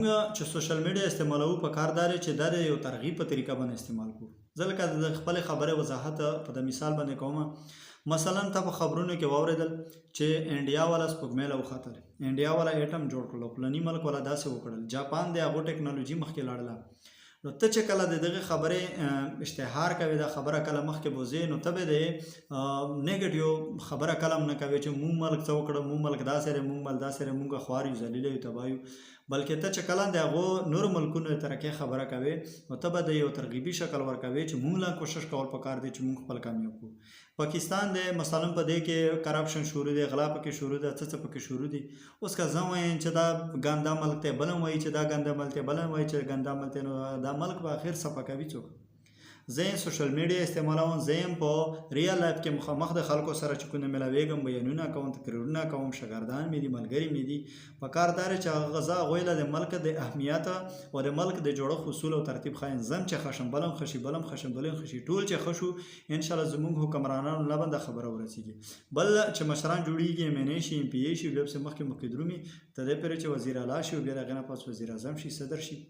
چې سوشل میډیا استعمالوو په کار دا دی چې دا د یو ترغیب په طریقه باندې استعمال کړو. زه لکه د خپلې خبرې وضاحت په د مثال باندې کوم. مثلا ته په خبرونو کې واورېدل چې انډیا والا سپوږمۍ له وختل، انډیا والا ایټم جوړ کړل، فلاني ملک والا داسې وکړل، جاپان د هغو ټکنالوژي مخکې لاړله. نو ته چې کله د دغه خبرې اشتهار کوي، دا خبره کله مخکې بوځې، نو ته به د نیګټیو خبره کله هم نه کوې چې مونږ ملک څه وکړه، مونږ ملک داسې دی، مونږ ملک داسې دی، مونږ خوار یو، ذلیله یو، تباه یو. بلکې ته چې کله د هغو نورو ملکونو د ترقۍ خبره کوې، نو ته به د یو ترغیبي شکل ورکوې چې مونږ لا کوشش کول پکار دی چې مونږ خپل کامیاب کړو. پاکستان دی مثلا په دې کې کرپشن شروع دی، غلا پکې شروع ده، څه پکې شروع دي. اوس که زه وایم چې دا ګنده ملک دی، بل هم وایي چې دا ګنده ملک دی، بل هم وایي چې ګنده ملک دی، نو دا ملک به اخر صفه کوي څوک؟ زه یم سوشل میډیا استعمالوم، زه یم په ریال لایف کې مخامخ د خلکو سره چې کومه ملاویږم، بیانونه کوم، تقریرونه کوم، شاګردان مې دي، ملګري مې دي. په کار دا چې هغه غذا هغوی له د ملک د اهمیت او د ملک د جوړښت اصول او ترتیب ښایم. زم چې خشم بلم خشي، بلم خشم بلم خشي، ټول چې خشو انشاءالله زموږ حکمرانانو لا باندې خبره ورسیږي. بل چې مشران جوړیږي، ایم ان ای شي، ام پی ای شي، بیا پسې مخکې درومي تر دې پورې چې وزیر اعلی شي او بیا د هغې نه پس وزیر اعظم شي، صدر شي.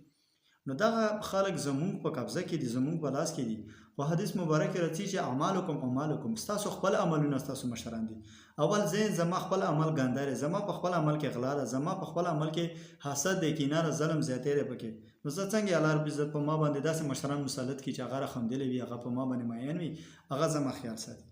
نو دغه خلک زمونږ په قبضه کې دي، زمونږ په لاس کې دي. خو حدیث مبارک راځي چې اعمالکم اعمالکم، ستاسو خپل عملونه ستاسو مشران دي. اول ذهن زما خپل عمل ګنده دی، زما په خپل عمل کې غلا ده، زما په خپل عمل کې حسد دی، کینه ده، ظلم زیاتی دی پکې. نو زه څنګه الله رب عزت په ما باندې داسې مشران مسلط کړي چې هغه رحمدل وي، هغه په ما باندې مین وي، هغه زما خیال ساتي.